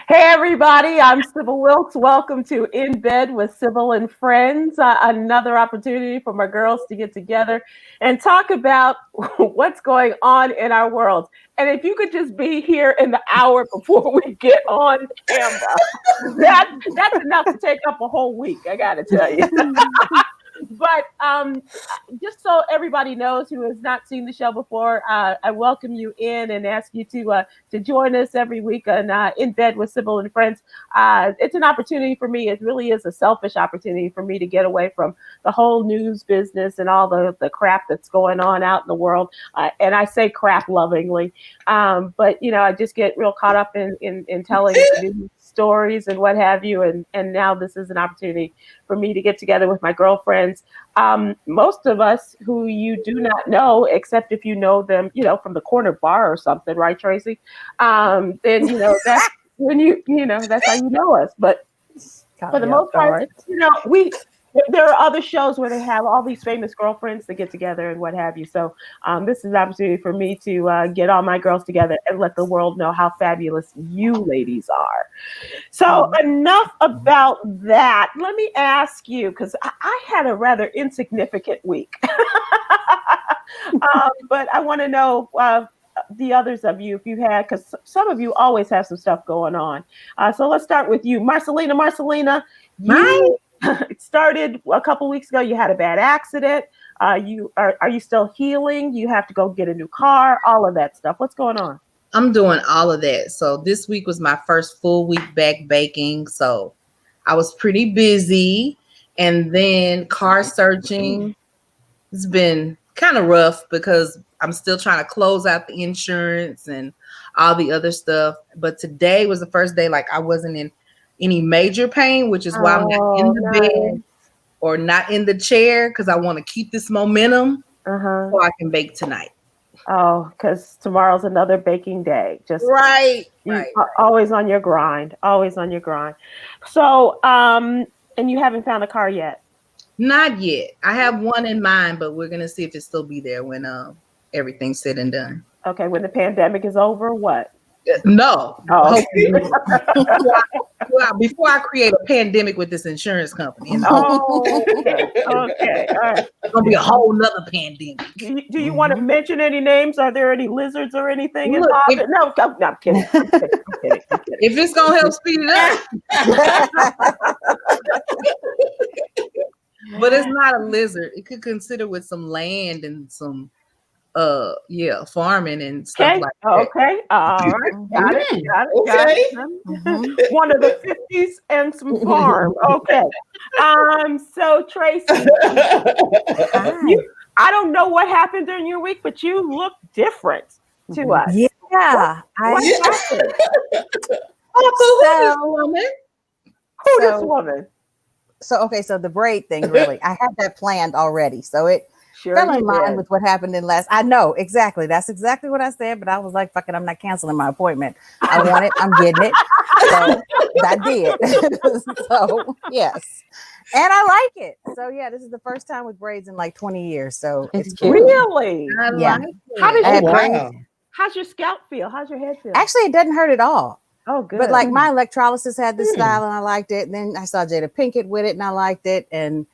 Hey everybody, I'm Sybil Wilkes. Welcome to In Bed with Sybil and Friends. Another opportunity for my girls to get together and talk about what's going on in our world. And if you could just be here in the hour before we get on camera, that's enough to take up a whole week, I gotta tell you. But just so everybody knows who has not seen the show before, I welcome you in and ask you to join us every week on In Bed with Sybil and Friends. It's an opportunity for me. It really is a selfish opportunity for me to get away from the whole news business and all the crap that's going on out in the world. And I say crap lovingly, but I just get real caught up in telling news stories and what have you. And now this is an opportunity for me to get together with my girlfriends. Most of us who you do not know, except if you know them, from the corner bar or something, right, Tracy? Then that's when that's how you know us. But for the most part, there are other shows where they have all these famous girlfriends that get together and what have you. So this is an opportunity for me to get all my girls together and let the world know how fabulous you ladies are. So enough about that. Let me ask you, because I had a rather insignificant week. But I want to know the others of you, if you had, because some of you always have some stuff going on. So let's start with you. Marcelina, it started a couple weeks ago. You had a bad accident. Are you still healing? You have to go get a new car, all of that stuff. What's going on? I'm doing all of that. So this week was my first full week back baking. So I was pretty busy. And then car searching. It's been kind of rough because I'm still trying to close out the insurance and all the other stuff. But today was the first day like I wasn't in any major pain, which is why I'm not in the bed or not in the chair, because I want to keep this momentum so I can bake tonight. Oh, because tomorrow's another baking day. Just right. Always on your grind. Always on your grind. So, and you haven't found a car yet? Not yet. I have one in mind, but we're gonna see if it still be there when everything's said and done. Okay, when the pandemic is over, what? No. Oh. Before I create a pandemic with this insurance company. Okay. All right. It's gonna be a whole nother pandemic. Do you want to mention any names? Are there any lizards or anything involved? No, I'm kidding. I'm kidding. If it's gonna help speed it up. But it's not a lizard. It could consider with some land and some farming and stuff like that. Okay. All right. Got it. One of the 50s and some farm. Okay. So Tracy, I don't know what happened during your week, but you look different to us. Yeah. What happened? Who this woman? So the braid thing, really, I had that planned already. So it fell in line with what happened in last. I know exactly. That's exactly what I said. But I was like, fuck it, I'm not canceling my appointment. I want it. I'm getting it. So I did. So yes. And I like it. So yeah, this is the first time with braids in like 20 years. So it's cute. Really? I like it. How did how's your scalp feel? How's your head feel? Actually, it doesn't hurt at all. Oh, good. But like my electrolysis had this style and I liked it. And then I saw Jada Pinkett with it and I liked it. And,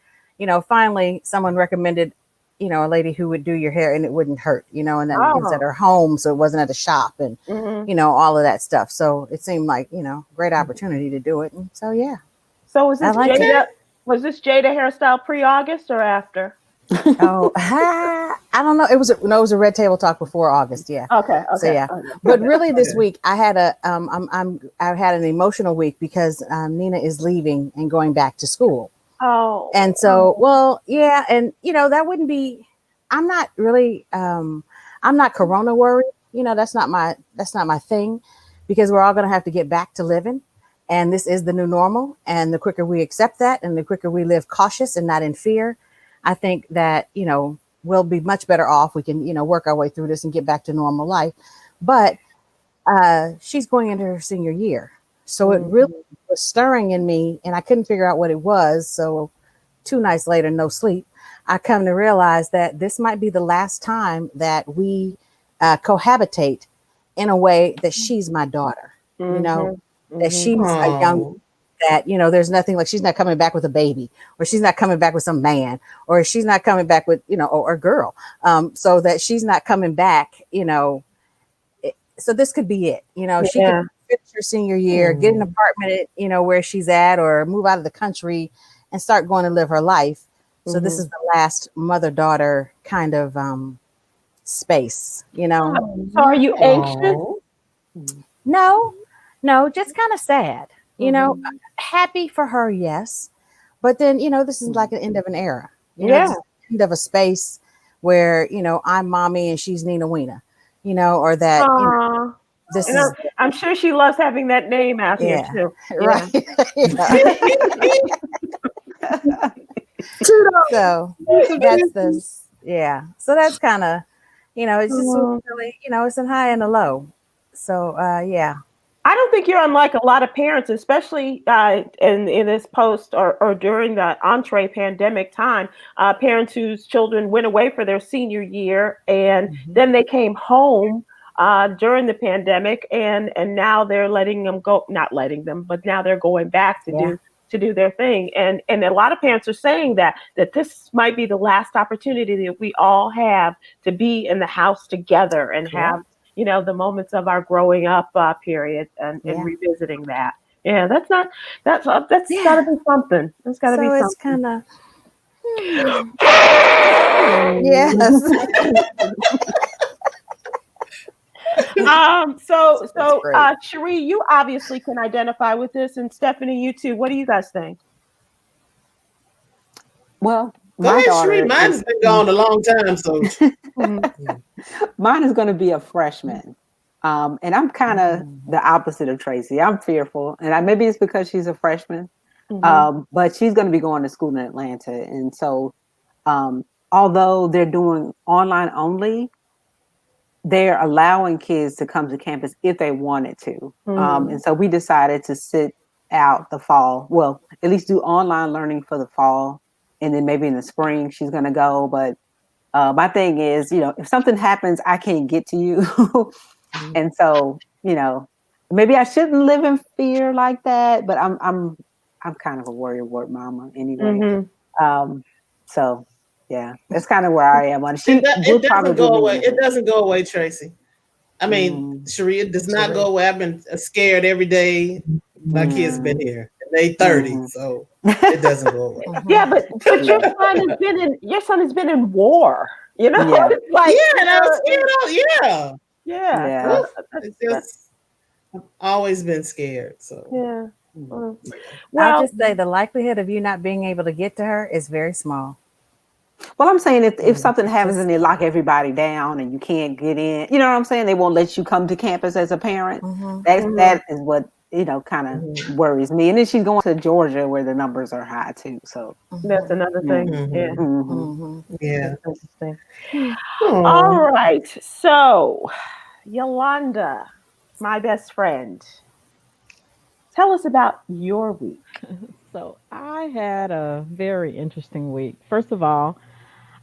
finally someone recommended, a lady who would do your hair and it wouldn't hurt, and then it's at her home. So it wasn't at a shop and, all of that stuff. So it seemed like, great opportunity to do it. And so, yeah. So was this Jada hairstyle pre-August or after? I don't know. It was a Red Table Talk before August. Yeah. Okay. So yeah, but really this week I had I've had an emotional week because Nina is leaving and going back to school. Oh. And so, well, yeah, and that wouldn't be. I'm not really. I'm not Corona worried. That's not my thing, because we're all going to have to get back to living, and this is the new normal. And the quicker we accept that, and the quicker we live cautious and not in fear, I think that, we'll be much better off. We can, work our way through this and get back to normal life. But she's going into her senior year. So it really was stirring in me and I couldn't figure out what it was. So 2 nights later, no sleep, I come to realize that this might be the last time that we cohabitate in a way that she's my daughter, that she's a young, that, you know, there's nothing like she's not coming back with a baby, or she's not coming back with some man, or she's not coming back with, you know, or girl. So that she's not coming back, you know. So this could be it. You know, she could finish her senior year, get an apartment, you know, where she's at, or move out of the country and start going to live her life. So this is the last mother-daughter kind of space, you know. So are you anxious? No, just kind of sad. You know, happy for her, yes. But then, you know, this is like the end of an era. You know, this is the end of a space where, you know, I'm mommy and she's Nina Weena, you know, or that, you know, this is. I'm sure she loves having that name out here too. Right. So that's this. Yeah. So that's kind of, you know, it's just really, you know, it's a high and a low. So, yeah. I don't think you're unlike a lot of parents, especially in this post or during the entree pandemic time, parents whose children went away for their senior year and then they came home during the pandemic and now they're letting them go, not letting them, but now they're going back to do their thing. And a lot of parents are saying that this might be the last opportunity that we all have to be in the house together and have, you know, the moments of our growing up period and revisiting that. Yeah, that's gotta be something. That's gotta be something. So it's kind of, yes. So Cherie, you obviously can identify with this, and Stephanie, you too. What do you guys think? Well, mine's been gone a long time, so mine is going to be a freshman, and I'm kind of the opposite of Tracy. I'm fearful, and maybe it's because she's a freshman, but she's going to be going to school in Atlanta, and so although they're doing online only, they're allowing kids to come to campus if they wanted to, and so we decided to sit out the fall. Well, at least do online learning for the fall. And then maybe in the spring she's going to go. But my thing is, you know, if something happens, I can't get to you. And so, you know, maybe I shouldn't live in fear like that. But I'm kind of a worry-wart mama anyway. So yeah, that's kind of where I am. It doesn't go away. It doesn't go away, Tracy. I mean, Cherie, it does not go away. I've been scared every day. My kids been here. They 30, so it doesn't go away. Yeah, but your son has been in war. You know, it's like It's just I've always been scared. So Well, I'll just say the likelihood of you not being able to get to her is very small. Well, I'm saying if something happens and they lock everybody down and you can't get in, you know what I'm saying? They won't let you come to campus as a parent. That is what, you know, kind of worries me. And then she's going to Georgia where the numbers are high too. So that's another thing. Yeah. That's interesting. All right. So Yolanda, my best friend, tell us about your week. So I had a very interesting week. First of all,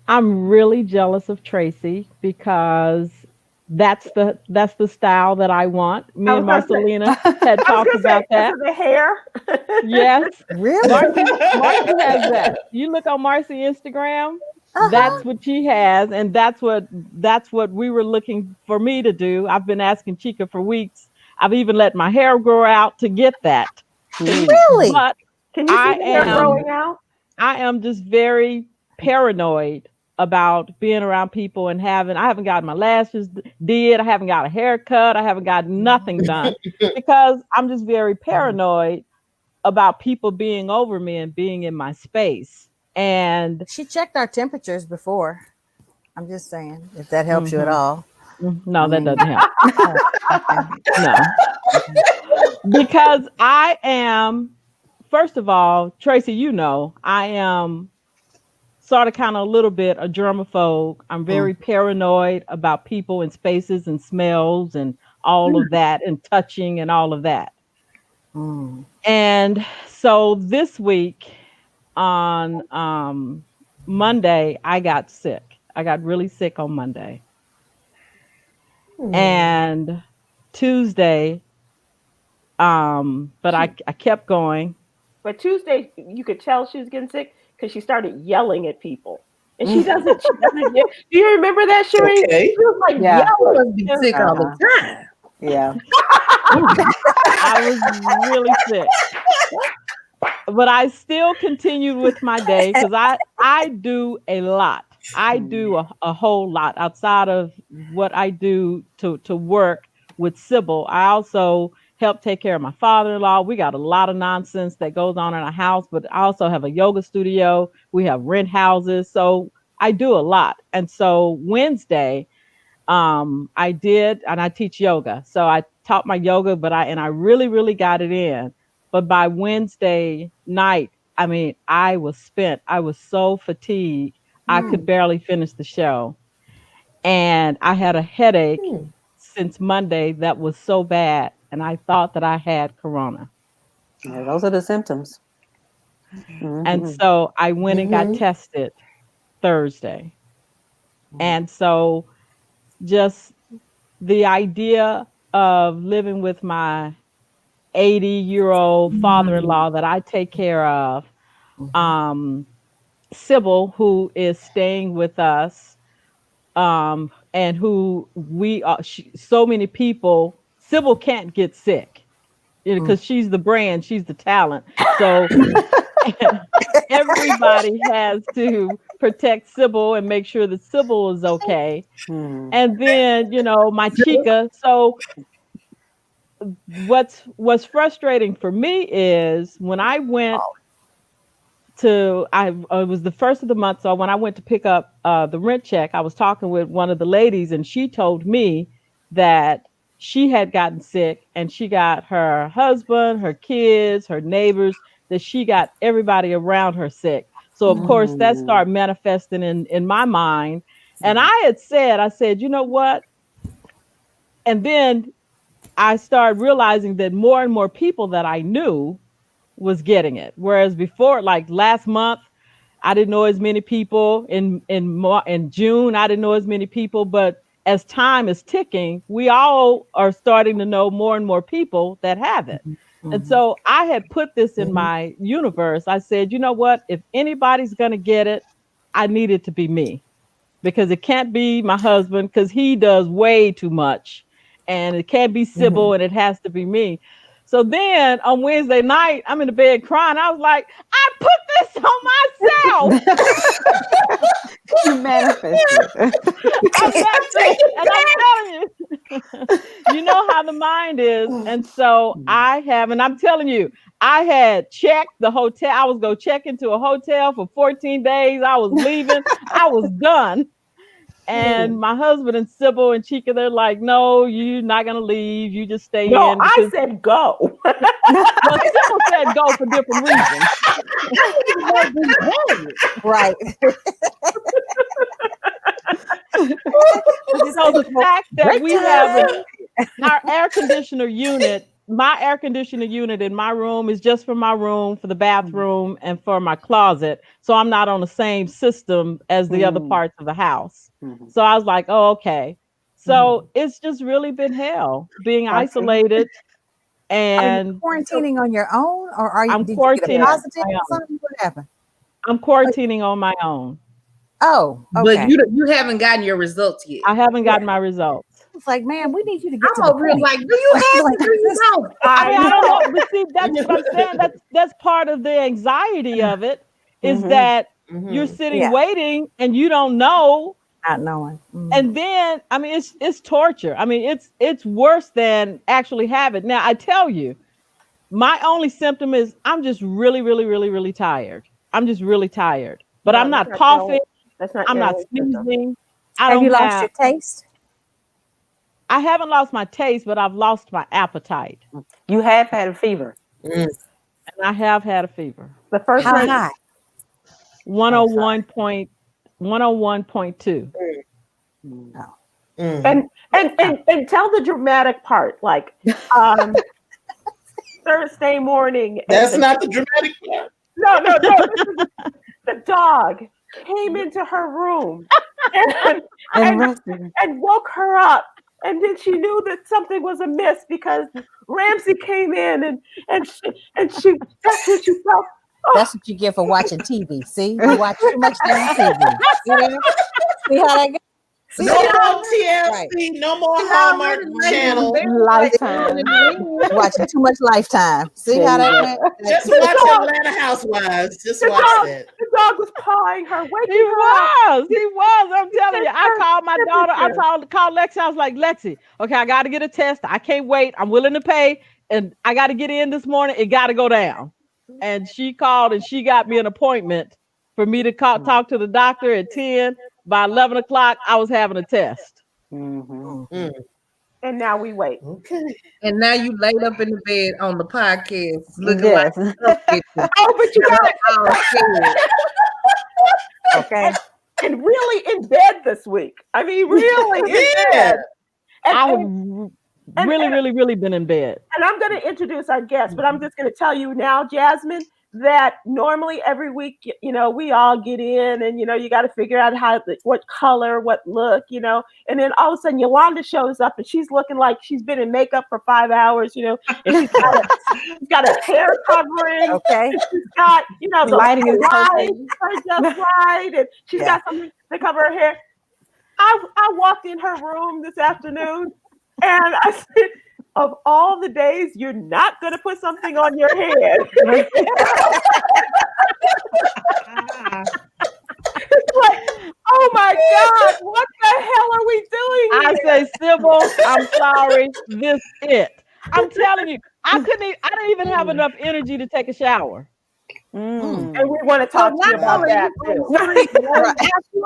I'm really jealous of Tracy because that's the style that I want. Me and Marcelina had talked about that. The hair. Yes. Really? Marcy has that. You look on Marcy's Instagram, that's what she has, and that's what we were looking for me to do. I've been asking Chica for weeks. I've even let my hair grow out to get that. Really? But can you see the hair growing out? I am just very paranoid about being around people and I haven't gotten my lashes did. I haven't got a haircut. I haven't got nothing done because I'm just very paranoid about people being over me and being in my space. And she checked our temperatures before. I'm just saying, if that helps you at all. No, that doesn't help. No. Because I am, first of all, Tracy, you know, I am sort of kind of a little bit a germaphobe. I'm very paranoid about people and spaces and smells and all of that and touching and all of that. And so this week on Monday, I got sick. I got really sick on Monday. And Tuesday, But I kept going. But Tuesday, you could tell she was getting sick because she started yelling at people. And she doesn't. Do you remember that, Sheree? Okay. She was like Yeah. You yelling. must be sick all the time. Yeah. I was really sick. But I still continued with my day because I do a lot. I do a whole lot outside of what I do to work with Sybil. I also help take care of my father-in-law. We got a lot of nonsense that goes on in our house, but I also have a yoga studio. We have rent houses. So I do a lot. And so Wednesday, I did, and I teach yoga. So I taught my yoga, but I really, really got it in. But by Wednesday night, I mean, I was spent. I was so fatigued. I could barely finish the show. And I had a headache since Monday that was so bad. And I thought that I had corona. Yeah, those are the symptoms. And so I went and got tested Thursday. And so just the idea of living with my 80-year-old father-in-law that I take care of, Sybil, who is staying with us, and who we are, so many people, Sybil can't get sick, because she's the brand, she's the talent. So everybody has to protect Sybil and make sure that Sybil is okay. And then, my chica. So what's frustrating for me is when I went it was the first of the month. So when I went to pick up the rent check, I was talking with one of the ladies, and she told me that she had gotten sick, and she got her husband, her kids, her neighbors, that she got everybody around her sick. So of course that started manifesting in my mind. And I said, you know what? And then I started realizing that more and more people that I knew was getting it. Whereas before, like last month, I didn't know as many people. In June, I didn't know as many people. But as time is ticking, we all are starting to know more and more people that have it. And so I had put this in my universe. I said, you know what? If anybody's going to get it, I need it to be me, because it can't be my husband because he does way too much. And it can't be Sybil, and it has to be me. So then on Wednesday night, I'm in the bed crying. I was like, I put this on myself. You manifested. And I'm telling you, you know how the mind is. And so I'm telling you, I had checked the hotel. I was going to check into a hotel for 14 days. I was leaving. I was done. And my husband and Sybil and Chica, they're like, no, you're not going to leave. You just stay in. I said go. Well, Sybil said go for different reasons. Right. So the fact that we have our air conditioner unit, my air conditioner unit in my room is just for my room, for the bathroom, and for my closet. So I'm not on the same system as the other parts of the house. So I was like, oh, okay. So it's just really been hell being isolated. And are you quarantining on your own, or I'm did you get a quarantining positive or something? What happened? I'm quarantining on my own. Oh, okay. But you haven't gotten your results yet. I haven't gotten my results. It's like, man, we need you to get to I'm the over here point. like, do you have it? Do you know? I don't know. But see, that's what I'm saying. That's part of the anxiety of it, is that you're sitting waiting and you don't know. Not knowing. And then, I mean, it's torture. I mean, it's worse than actually have it. Now, I tell you, my only symptom is I'm just really, really, really, really tired. I'm just really tired. But I'm not coughing. I'm not sneezing. Have you lost your taste? I haven't lost my taste, but I've lost my appetite. You have had a fever. And I have had a fever. The first How night, high? 101.2. And tell the dramatic part, like Thursday morning. That's not the dramatic part. No. The dog came into her room and woke her up And then she knew that something was amiss because Ramsey came in and she that's what she felt. Oh. That's what you get for watching TV. See, you watch too much damn TV. See that? See how that goes? No more TLC, right. No more Hallmark Channel. Lifetime. Watching too much Lifetime. See how that went? Just watch Atlanta Housewives. Just watch that. The dog was pawing her. He was. I'm telling you. I called my daughter. I called Lexi. I was like, Lexi, okay, I got to get a test. I can't wait. I'm willing to pay. And I got to get in this morning. It got to go down. And she called and she got me an appointment for me to talk to the doctor at 10. By 11 o'clock, I was having a test. And now we wait. Okay. And now you laid up in the bed on the podcast looking like oh, but you got it. Okay. And really in bed this week. I mean, really in bed. And really been in bed. And I'm going to introduce our guest, but I'm just going to tell you now, Jasmine, that normally every week, you know, we all get in and, you know, you got to figure out what color, what look, you know, and then all of a sudden Yolanda shows up and she's looking like she's been in makeup for 5 hours, you know, and she's got a hair covering. Okay. She's got, you know, the lighting is just right. And she's got something to cover her hair. I walked in her room this afternoon and I said, of all the days, you're not going to put something on your head. It's like, oh my God, what the hell are we doing here? I say, Sybil, I'm sorry, this it. I'm telling you, I didn't even have enough energy to take a shower. And we want to talk to you about that too.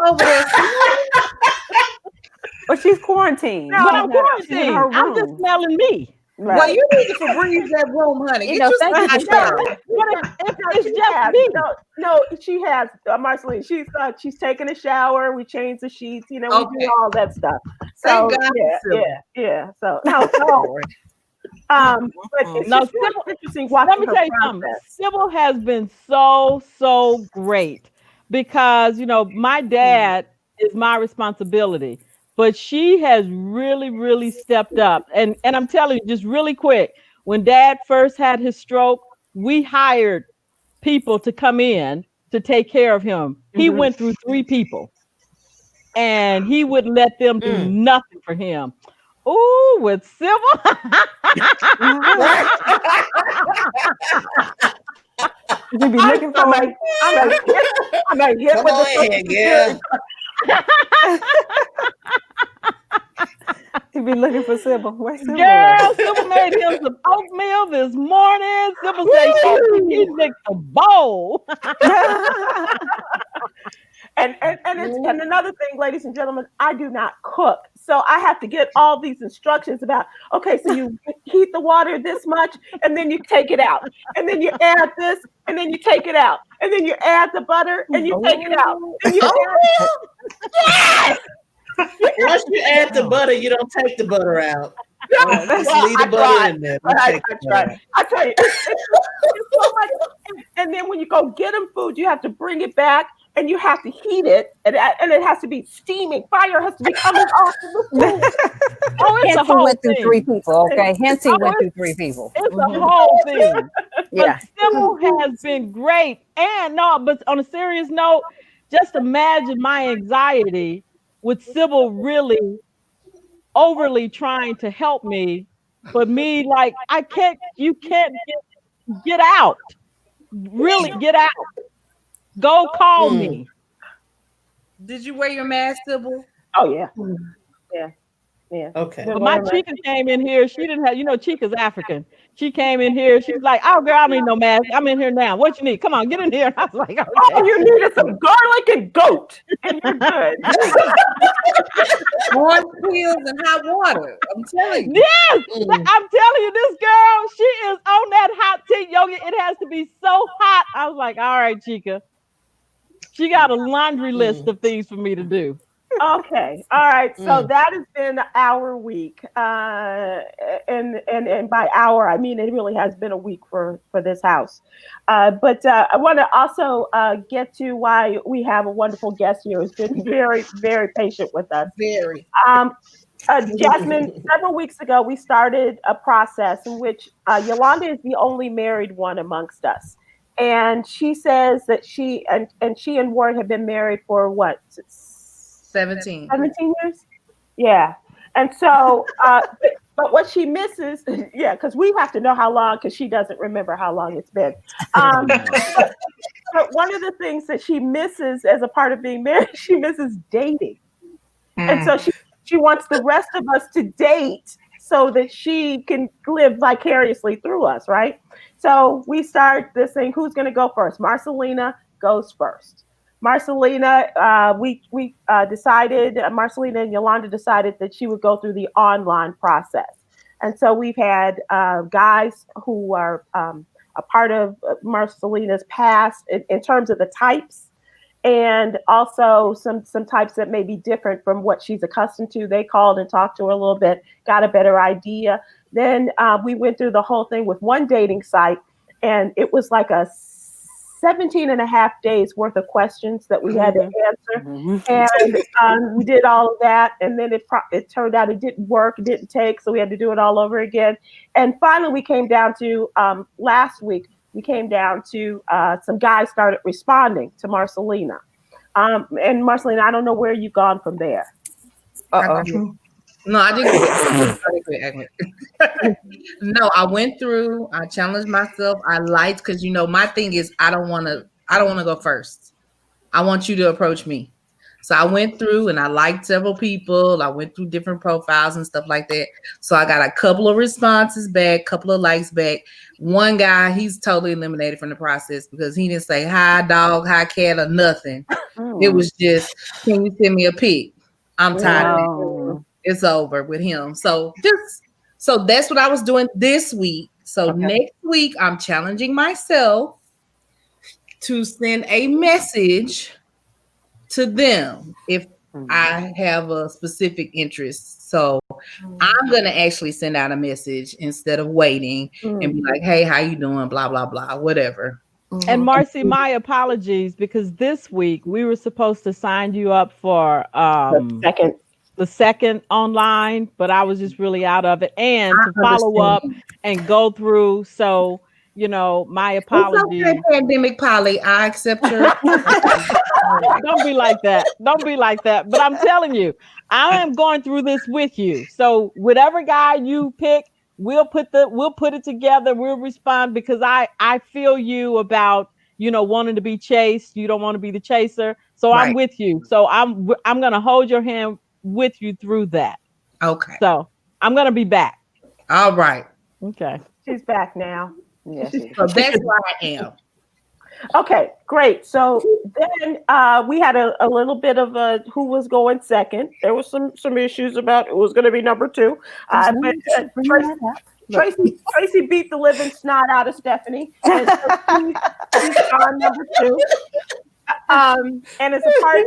Over there. But she's quarantined. No, but I'm quarantined. I'm just smelling me. Right. Well, you need to Febreze that room, honey. You know, thank you for sharing. It's just me. No, she has, Marceline. She's taking a shower. We change the sheets. You know, we do all that stuff. So yeah. So no. But it's Sybil, interesting. Let me tell you something. Sybil has been so great because you know my dad is my responsibility. But she has really stepped up. And I'm telling you, just really quick, when Dad first had his stroke, we hired people to come in to take care of him. He went through 3 people. And he wouldn't let them do nothing for him. Ooh, with Sybil. You be looking for like I'm gonna hit with the You be looking for Sybil. Where's Sybil? Girl, Sybil made him some oatmeal this morning. Sybil said he licked a bowl. And another thing, ladies and gentlemen, I do not cook. So I have to get all these instructions about, okay, so you heat the water this much, and then you take it out. And then you add this, and then you take it out. And then you add the butter, and you take it out. And you yes! Once you add the butter, you don't take the butter out. Just leave the butter in there. I tell you, it's so much. And then when you go get them food, you have to bring it back. And you have to heat it, and it has to be steaming. Fire has to be coming off of the food. Hensie went through 3 people, okay? Hensie went through 3 people. It's a whole thing. Yeah. But Sybil has been great. And but on a serious note, just imagine my anxiety with Sybil really overly trying to help me. But me, like, you can't get out. Really get out. Go call me. Did you wear your mask, Sybil? Oh yeah. Yeah. Okay. But my Chica came in here. She didn't have, Chica's African. She came in here. She was like, "Oh, girl, I don't need no mask. I'm in here now. What you need? Come on, get in here." And I was like, "Okay." Oh, you needed some garlic and goat, and you're good. Orange peels and hot water. I'm telling you. Yes, I'm telling you, this girl, she is on that hot tea yoga. It has to be so hot. I was like, "All right, Chica." She got a laundry list of things for me to do. Okay. All right. So that has been our week. And by our, I mean, it really has been a week for this house. But I want to also get to why we have a wonderful guest here who's been very, very patient with us. Very. Jasmine, several weeks ago, we started a process in which Yolanda is the only married one amongst us. And she says that she and Ward have been married for what? 17. 17 years? Yeah. And so, but what she misses, yeah, because we have to know how long, because she doesn't remember how long it's been. But one of the things that she misses as a part of being married, she misses dating. And so she wants the rest of us to date so that she can live vicariously through us, right? So we start this thing, who's going to go first? Marcelina goes first. Marcelina, we decided, Marcelina and Yolanda decided that she would go through the online process. And so we've had guys who are a part of Marcelina's past in terms of the types, and also some types that may be different from what she's accustomed to. They called and talked to her a little bit, got a better idea. Then we went through the whole thing with one dating site, and it was like a 17 and a half days worth of questions that we had to answer. And we did all of that, and then it turned out it didn't work, it didn't take, so we had to do it all over again. And finally we came down to last week, some guys started responding to Marcelina. And Marcelina, I don't know where you've gone from there. No, I didn't. No, I went through. I challenged myself. I liked, because my thing is I don't want to go first. I want you to approach me. So I went through and I liked several people. I went through different profiles and stuff like that. So I got a couple of responses back, couple of likes back. One guy, he's totally eliminated from the process because he didn't say hi dog, hi cat, or nothing. It was just, can you send me a pic? I'm tired of it. It's over with him. So that's what I was doing this week. So next week, I'm challenging myself to send a message to them if I have a specific interest. So I'm going to actually send out a message instead of waiting and be like, hey, how you doing? Blah, blah, blah, whatever. And Marcy, my apologies, because this week we were supposed to sign you up for the second online, but I was just really out of it, and to follow up and go through. So, my apologies. It's okay, Pandemic Polly. I accept your. Don't be like that. Don't be like that. But I'm telling you, I am going through this with you. So whatever guy you pick, we'll put it together. We'll respond, because I feel you about, wanting to be chased. You don't want to be the chaser. So right. I'm with you. So I'm going to hold your hand with you through that. Okay. So I'm going to be back. All right. Okay. She's back now. Yes. So that's where I am. Okay, great. So then we had a little bit of who was going second. There was some issues about who was going to be number two. But Tracy beat the living snot out of Stephanie. And so she's on number two. And as a part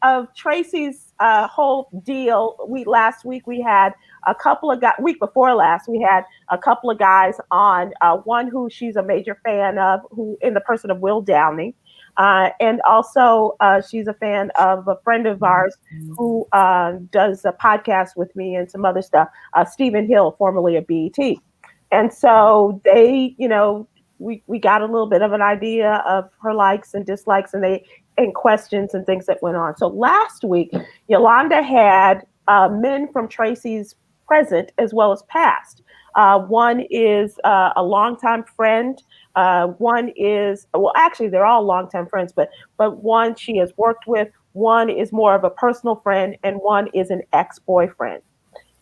of Tracy's whole deal, last week we had a couple of guys. Week before last, we had a couple of guys on. One who she's a major fan of, who in the person of Will Downing, and also she's a fan of a friend of ours who does a podcast with me and some other stuff. Stephen Hill, formerly of BET, and so they, we got a little bit of an idea of her likes and dislikes and questions and things that went on. So last week, Yolanda had men from Tracy's present as well as past. One is a longtime friend. One is, well, actually, they're all longtime friends, but one she has worked with. One is more of a personal friend, and one is an ex-boyfriend.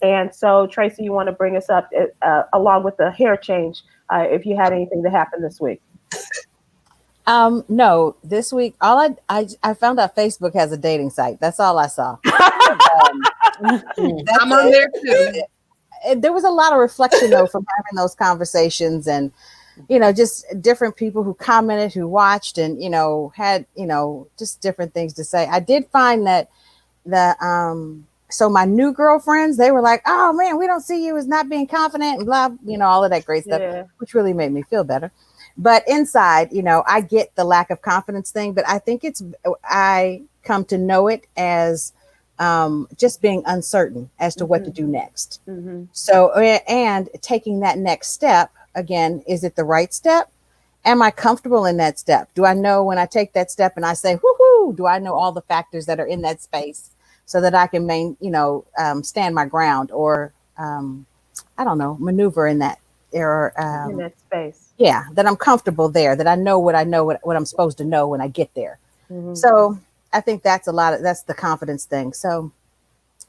And so, Tracy, you want to bring us up along with the hair change, if you had anything that happened this week. No, this week, I found out Facebook has a dating site. That's all I saw. I'm on there too. There was a lot of reflection though from having those conversations, and just different people who commented, who watched, and had just different things to say. I did find that so my new girlfriends, they were like, "Oh man, we don't see you as not being confident," and blah, all of that great stuff, which really made me feel better. But inside, I get the lack of confidence thing, but I think I come to know it as just being uncertain as to what to do next. Mm-hmm. So, and taking that next step, again, is it the right step? Am I comfortable in that step? Do I know when I take that step and I say, whoo-hoo, do I know all the factors that are in that space so that I can stand my ground, or, I don't know, maneuver in that, or, in that space. Yeah, that I'm comfortable there, that I know what I'm supposed to know when I get there. Mm-hmm. So I think that's the confidence thing. So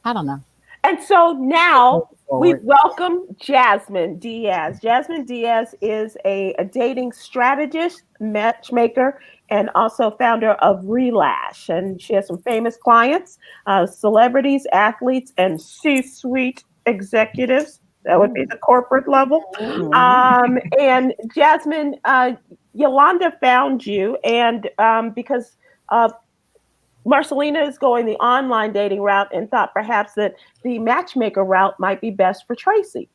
I don't know. And so now we welcome Jasmine Diaz. Jasmine Diaz is a dating strategist, matchmaker, and also founder of Relash. And she has some famous clients, celebrities, athletes, and C-suite executives. That would be the corporate level. And Jasmine, Yolanda found you, and because Marcelina is going the online dating route and thought perhaps that the matchmaker route might be best for Tracy.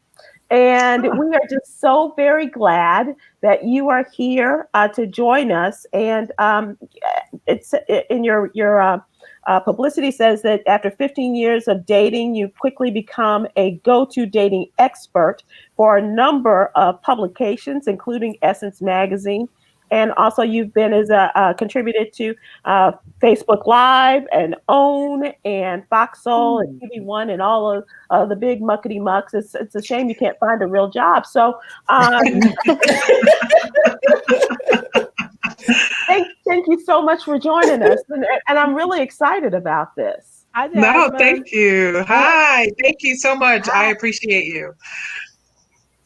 And we are just so very glad that you are here to join us. And it's in your publicity says that after 15 years of dating, you quickly become a go-to dating expert for a number of publications, including Essence Magazine. And also you've been as a contributed to Facebook Live and OWN and Fox Soul and TV1 and all of the big muckety mucks. It's a shame you can't find a real job. So thank you so much for joining us. And I'm really excited about this. Hi, no, thank you. Hi, thank you so much. I appreciate you.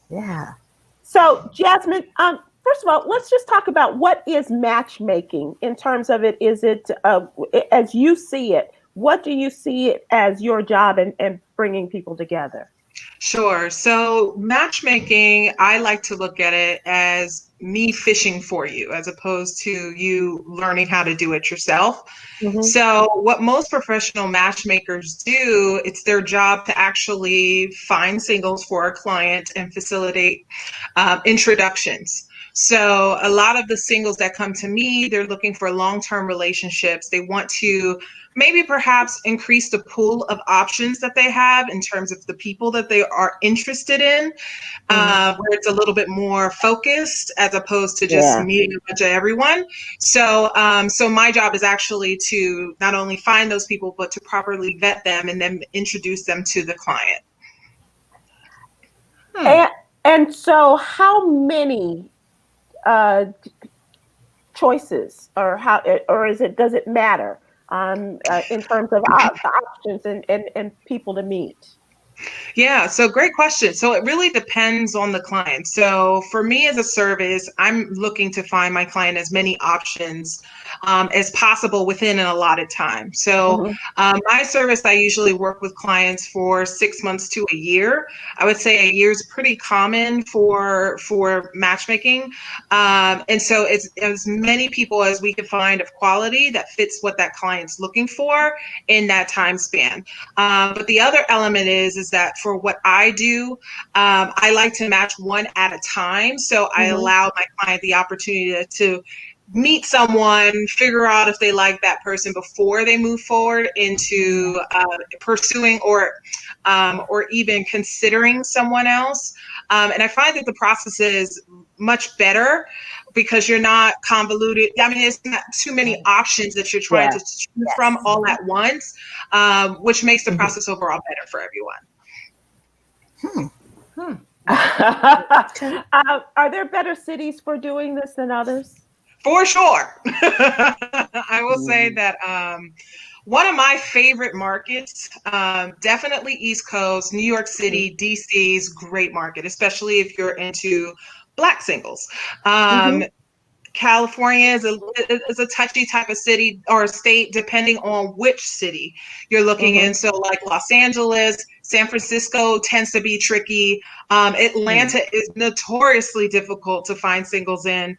Yeah. So Jasmine, first of all, let's just talk about what is matchmaking in terms of it. Is it, as you see it, what do you see it as your job and bringing people together? Sure. So matchmaking, I like to look at it as me fishing for you as opposed to you learning how to do it yourself. Mm-hmm. So what most professional matchmakers do, it's their job to actually find singles for a client and facilitate introductions. So a lot of the singles that come to me, they're looking for long-term relationships. They want to maybe perhaps increase the pool of options that they have in terms of the people that they are interested in, where it's a little bit more focused as opposed to just meeting a bunch of everyone. So so my job is actually to not only find those people, but to properly vet them and then introduce them to the client. And so how many choices or does it matter in terms of options and people to meet? Yeah, so great question. So it really depends on the client. So for me as a service, I'm looking to find my client as many options as possible within an allotted time. So my service, I usually work with clients for 6 months to a year. I would say a year is pretty common for matchmaking. And so it's as many people as we can find of quality that fits what that client's looking for in that time span. But the other element is that for what I do, I like to match one at a time. So I allow my client the opportunity to meet someone, figure out if they like that person before they move forward into pursuing or even considering someone else. And I find that the process is much better because you're not convoluted. I mean, it's not too many options that you're trying to choose from all at once, which makes the process overall better for everyone. Are there better cities for doing this than others? For sure. I will say that one of my favorite markets, definitely East Coast, New York City, DC is great market, especially if you're into Black singles. California is a touchy type of city or state, depending on which city you're looking in. So like Los Angeles, San Francisco tends to be tricky. Atlanta is notoriously difficult to find singles in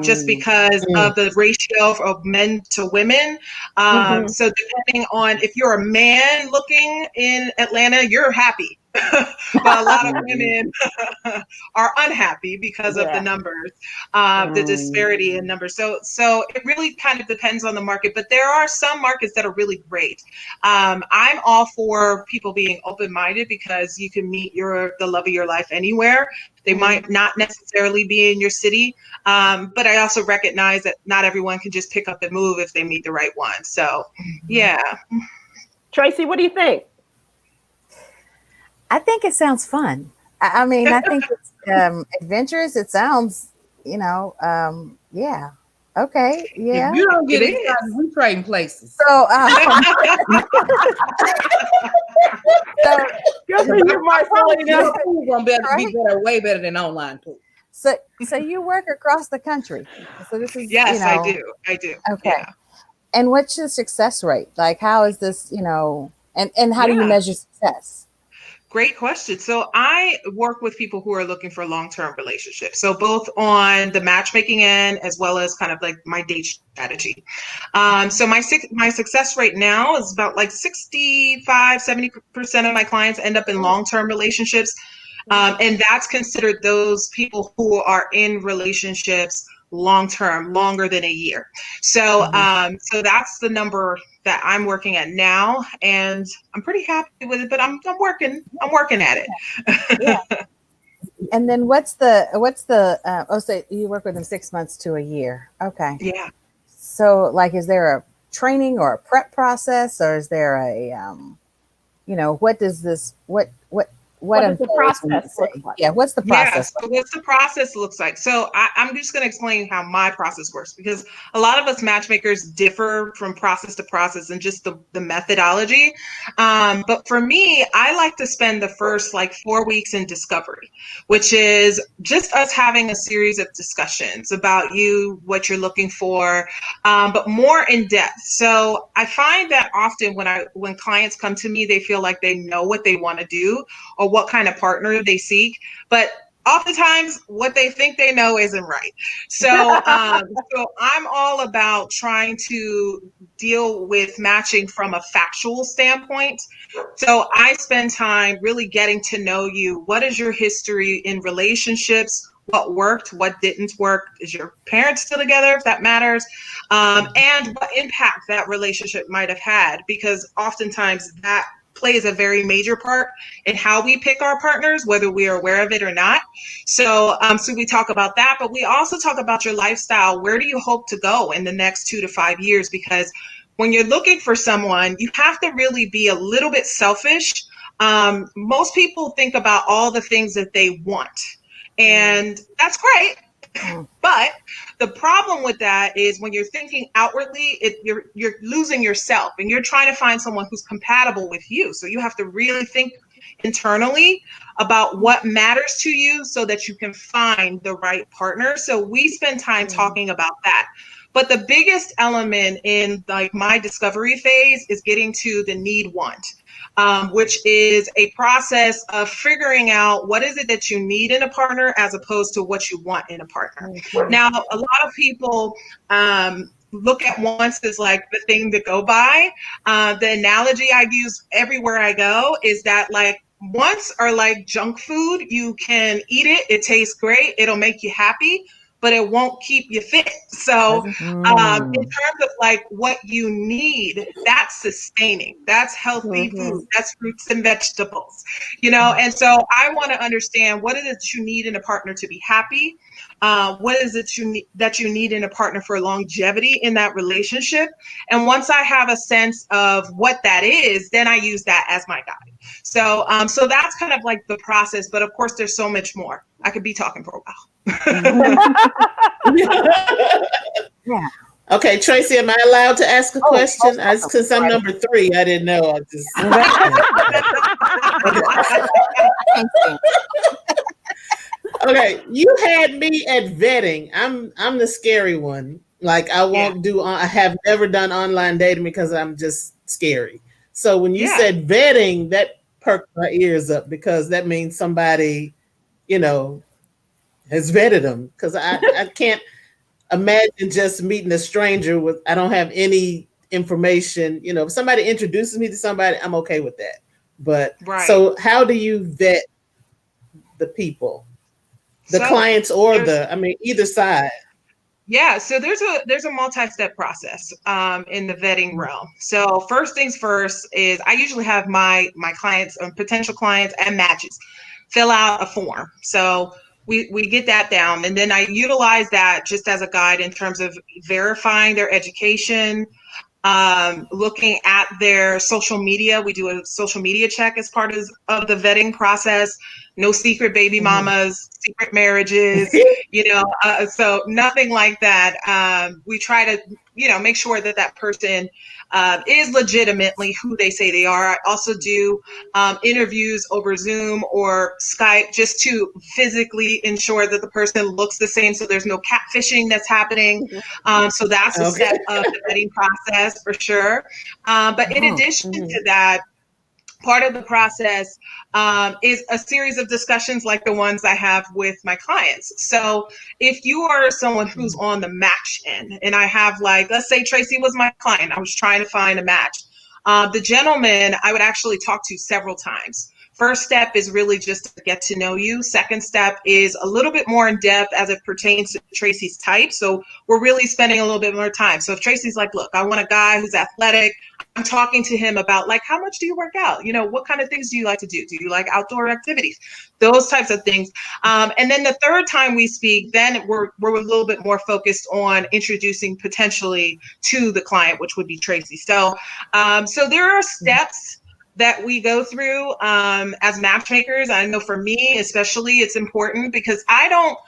just because of the ratio of men to women. So depending on if you're a man looking in Atlanta, you're happy. but a lot of women are unhappy because of the numbers, the disparity in numbers. So it really kind of depends on the market, but there are some markets that are really great. I'm all for people being open-minded because you can meet the love of your life anywhere. They might not necessarily be in your city, but I also recognize that not everyone can just pick up and move if they meet the right one. So, yeah. Tracy, what do you think? I think it sounds fun. I mean, I think it's adventurous. It sounds, yeah. Okay. Yeah. If you don't get excited, we trading places. So, good for you, Marcelina. Pool gonna be better, way better than online pool. So you work across the country. So this is I do. Okay. Yeah. And what's your success rate? Like, how is this? And how do you measure success? Great question. So I work with people who are looking for long-term relationships. So both on the matchmaking end, as well as kind of like my date strategy. So my success rate now is about like 65-70% of my clients end up in long-term relationships. And that's considered those people who are in relationships long-term, longer than a year. So so that's the number that I'm working at now, and I'm pretty happy with it, but I'm working at it. Yeah. And then what's the so you work with them 6 months to a year. Okay. Yeah. So like, is there a training or a prep process, or is there a what does this what does the process look like? Yeah, what's the process? Yeah, so what's the process looks like? So I'm just going to explain how my process works, because a lot of us matchmakers differ from process to process and just the methodology. But for me, I like to spend the first like 4 weeks in discovery, which is just us having a series of discussions about you, what you're looking for, but more in depth. So I find that often when clients come to me, they feel like they know what they want to do or what kind of partner they seek, but oftentimes what they think they know isn't right. So, so I'm all about trying to deal with matching from a factual standpoint. So I spend time really getting to know you. What is your history in relationships? What worked? What didn't work? Is your parents still together, if that matters? And what impact that relationship might have had, because oftentimes that plays a very major part in how we pick our partners, whether we are aware of it or not. So, so we talk about that, but we also talk about your lifestyle. Where do you hope to go in the next 2 to 5 years? Because when you're looking for someone, you have to really be a little bit selfish. Most people think about all the things that they want, and that's great. But the problem with that is when you're thinking outwardly, you're losing yourself, and you're trying to find someone who's compatible with you. So you have to really think internally about what matters to you so that you can find the right partner. So we spend time talking about that. But the biggest element in like my discovery phase is getting to the need want. Which is a process of figuring out what is it that you need in a partner as opposed to what you want in a partner. Now, a lot of people look at wants as like the thing to go by. The analogy I use everywhere I go is that like wants are like junk food. You can eat it. It tastes great. It'll make you happy, but it won't keep you fit. So in terms of like what you need, that's sustaining, that's healthy food, that's fruits and vegetables, and so I want to understand what is it that you need in a partner to be happy. What is it that you need in a partner for longevity in that relationship? And once I have a sense of what that is, then I use that as my guide. So so that's kind of like the process, but of course there's so much more. I could be talking for a while. Yeah. Okay, Tracy, am I allowed to ask a question? Since I'm number 3, I didn't know. Okay, you had me at vetting. I'm the scary one. Like I won't do. I have never done online dating because I'm just scary. So when you said vetting, that perked my ears up, because that means somebody, has vetted them. Because I can't imagine just meeting a stranger I don't have any information. If somebody introduces me to somebody, I'm okay with that. But Right. so how do you vet the people, the So clients, or there's- either side? Yeah, so there's a multi-step process in the vetting realm. So first things first is I usually have my clients, potential clients, and matches fill out a form. So we get that down, and then I utilize that just as a guide in terms of verifying their education, looking at their social media. We do a social media check as part of the vetting process. No secret baby mamas, secret marriages, so nothing like that. We try to, make sure that that person is legitimately who they say they are. I also do interviews over Zoom or Skype just to physically ensure that the person looks the same, so there's no catfishing that's happening. So that's a step of the vetting process for sure. But in addition to that, part of the process is a series of discussions like the ones I have with my clients. So if you are someone who's on the match end, and I have, like, let's say Tracy was my client, I was trying to find a match. The gentleman I would actually talk to several times. First step is really just to get to know you. Second step is a little bit more in depth as it pertains to Tracy's type. So we're really spending a little bit more time. So if Tracy's like, look, I want a guy who's athletic, I'm talking to him about, like, how much do you work out? What kind of things do you like to do? Do you like outdoor activities? Those types of things. And then the third time we speak, then we're a little bit more focused on introducing potentially to the client, which would be Tracy. So there are steps that we go through as matchmakers. I know for me, especially, it's important because I don't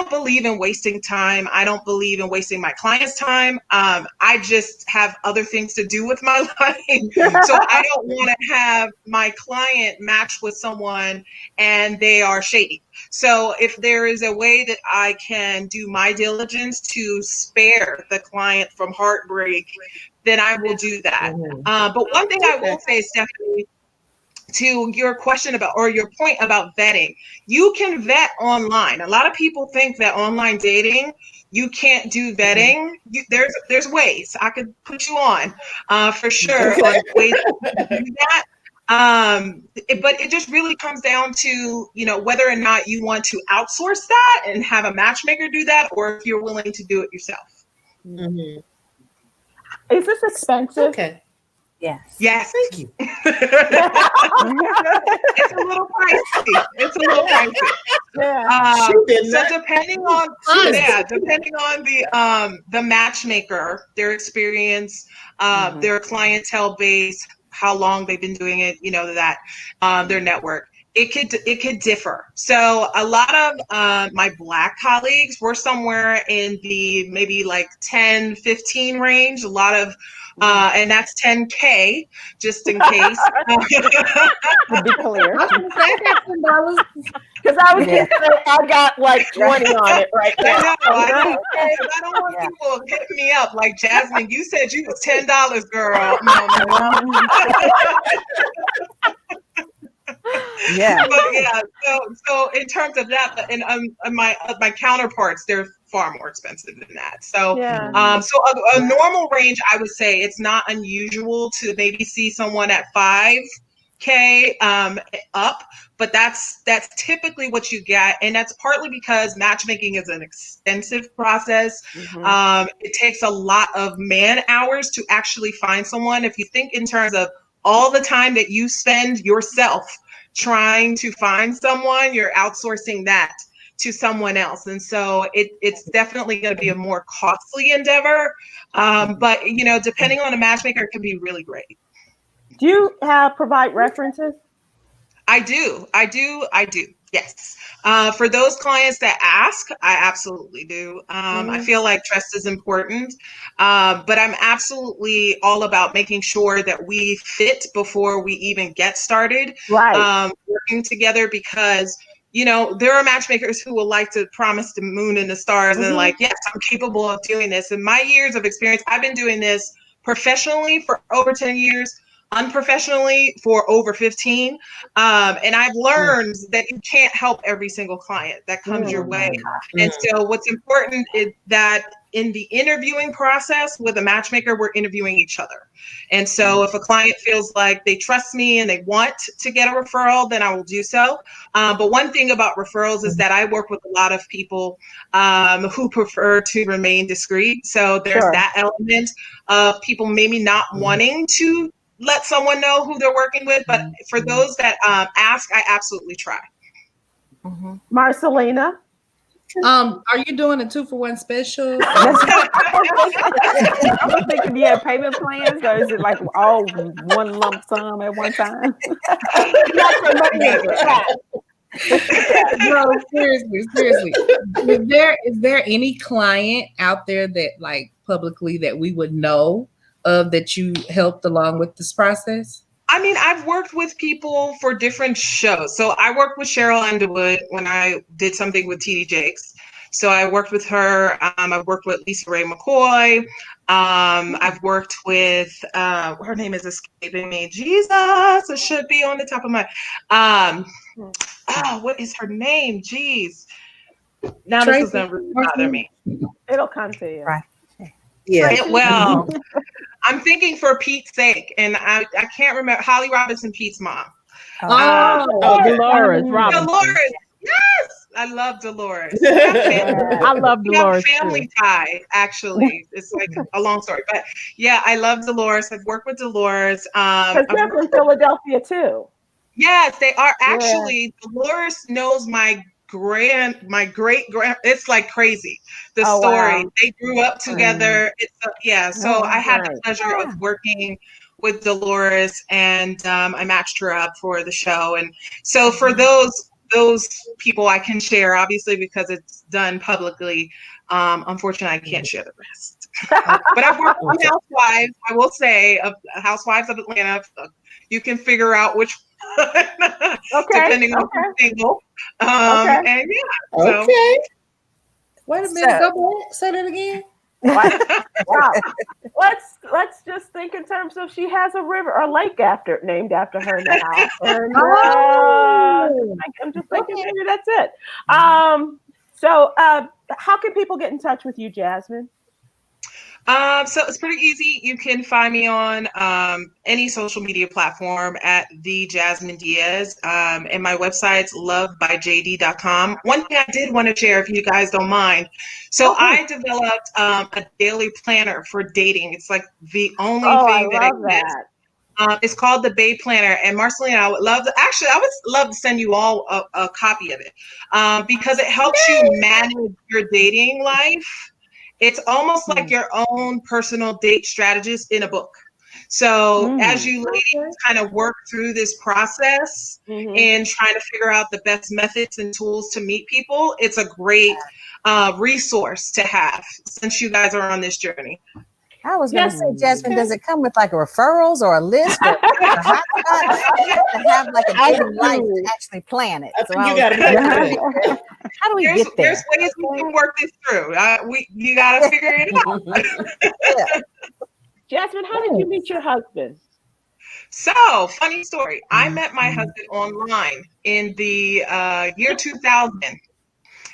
believe in wasting time. I don't believe in wasting my clients' time. I just have other things to do with my life. So I don't want to have my client match with someone and they are shady. So if there is a way that I can do my diligence to spare the client from heartbreak, then I will do that. But one thing I will say, Stephanie, to your question about, or your point about vetting, you can vet online. A lot of people think that online dating, you can't do vetting. There's ways. I could put you on for sure on ways to do that. But it just really comes down to, whether or not you want to outsource that and have a matchmaker do that, or if you're willing to do it yourself. Is this expensive? Okay. Yes. Yes. Thank you. It's a little pricey. Yeah. So depending on the matchmaker, their experience, their clientele base, how long they've been doing it, their network. It could differ. So a lot of my Black colleagues were somewhere in the maybe like 10, 15 range. A lot of and that's 10K, just in case. To be clear. Because I was going to say, I got like 20 on it right now. I know. I don't want people hitting me up like, Jasmine, you said you was $10, girl. Yeah. But yeah, so in terms of that, and my counterparts, they're far more expensive than that. So so a normal range, I would say it's not unusual to maybe see someone at 5K up, but that's typically what you get, and that's partly because matchmaking is an extensive process. It takes a lot of man hours to actually find someone. If you think in terms of all the time that you spend yourself trying to find someone, you're outsourcing that to someone else. And so it's definitely going to be a more costly endeavor. But, depending on a matchmaker, it can be really great. Do you provide references? I do. Yes. For those clients that ask, I absolutely do. I feel like trust is important, but I'm absolutely all about making sure that we fit before we even get started working together, because there are matchmakers who will like to promise the moon and the stars and like, yes, I'm capable of doing this. In my years of experience, I've been doing this professionally for over 10 years. Unprofessionally for over 15. And I've learned that you can't help every single client that comes your way. And so what's important is that in the interviewing process with a matchmaker, we're interviewing each other. And so if a client feels like they trust me and they want to get a referral, then I will do so. But one thing about referrals is that I work with a lot of people who prefer to remain discreet. So there's that element of people maybe not wanting to let someone know who they're working with. But for those that ask, I absolutely try. Marcelina? Are you doing a 2-for-1 special? I was thinking, payment plans, or is it like all one lump sum at one time? No, seriously. Is there any client out there that like publicly that we would know of that you helped along with this process? I mean, I've worked with people for different shows. So I worked with Cheryl Underwood when I did something with TD Jakes. So I worked with her. I've worked with Lisa Ray McCoy. I've worked with, her name is escaping me. Jesus, it should be on the top of my, what is her name? Jeez. Now Tracy, this is going to really bother me. It'll come to you. Right. Yeah. Well, I'm thinking for Pete's sake, and I can't remember Holly Robinson, Pete's mom. Dolores Robinson. Dolores, yes, I love Dolores. I love Dolores We have family tie, actually. It's like a long story, but yeah, I love Dolores. I've worked with Dolores. Because they're from Philadelphia too. Yes, they are. Actually, Dolores knows my great grand. It's like crazy. The story. Wow. They grew up together. So I had the pleasure of working with Dolores, and I matched her up for the show. And so for those people, I can share, obviously, because it's done publicly. Unfortunately, I can't share the rest. But I've worked on Housewives. I will say, of Housewives of Atlanta. You can figure out which one, depending on who's single. And so. Wait a minute, go back. Say that again. Let's just think in terms of she has a river or lake named after her in the house. And, I'm just thinking maybe that's it. So how can people get in touch with you, Jasmine? So it's pretty easy. You can find me on any social media platform at the Jasmine Diaz. And my website's lovebyjd.com. One thing I did want to share, if you guys don't mind. So I developed a daily planner for dating. It's like the only thing that exists. It's called the Bay Planner. And Marcelina, I would love to send you all a copy of it because it helps you manage your dating life. It's almost like your own personal date strategist in a book. So as you ladies kind of work through this process and trying to figure out the best methods and tools to meet people, it's a great resource to have since you guys are on this journey. I was going to say, Jasmine, does it come with like referrals or a list or a to have like a dating life to actually plan it? So you got to how do we get there? There's ways we can work this through. You got to figure it out. Jasmine, how did you meet your husband? So, funny story. I met my husband online in the year 2000.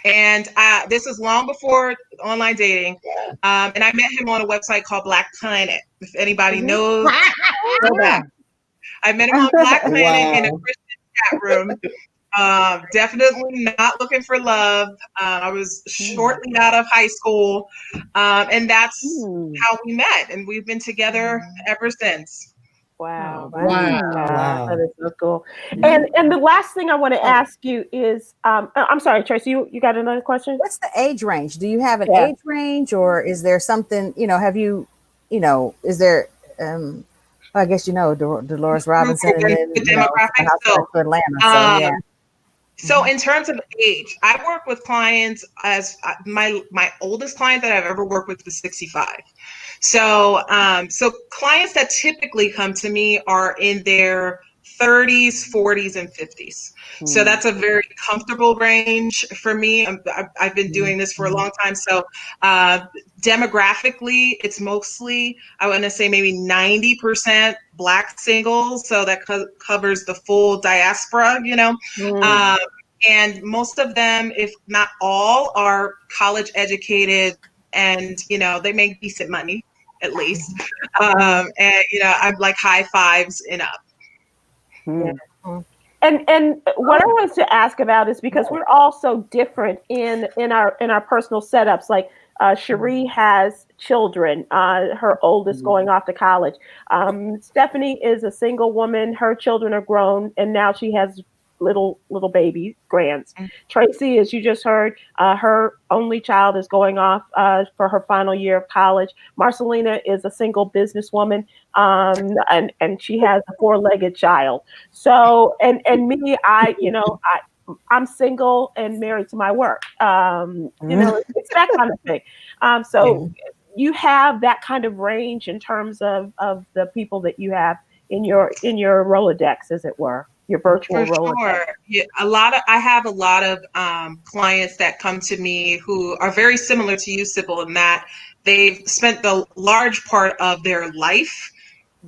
And this is long before online dating. And I met him on a website called Black Planet. If anybody knows, go back. I met him on Black Planet in a Christian chat room. Definitely not looking for love. I was shortly out of high school. And that's how we met. And we've been together ever since. Wow. That is so cool. And the last thing I want to ask you is, I'm sorry, Tracy, you got another question? What's the age range? Do you have an age range, or is there something, have you, is there, I guess, Dolores Robinson and then, demographics. Atlanta. So in terms of age, I work with clients as my oldest client that I've ever worked with was 65. So clients that typically come to me are in their 30s, 40s, and 50s. So that's a very comfortable range for me. I've been doing this for a long time. So demographically, it's mostly, I want to say maybe 90% Black singles. So that covers the full diaspora, and most of them, if not all, are college educated and they make decent money at least. And I'm like high fives and up. Yeah. And what I wanted to ask about is because we're all so different in our personal setups. Like Cherie has children, her oldest going off to college. Stephanie is a single woman. Her children are grown, and now she has little baby grands. Tracy, as you just heard, her only child is going off for her final year of college. Marcelina is a single businesswoman, and she has a four-legged child. So, and me, I'm single and married to my work. It's that kind of thing. So you have that kind of range in terms of the people that you have in your Rolodex, as it were, your virtual Rolodex. Sure. Yeah, I have a lot of clients that come to me who are very similar to you, Sybil, in that they've spent the large part of their life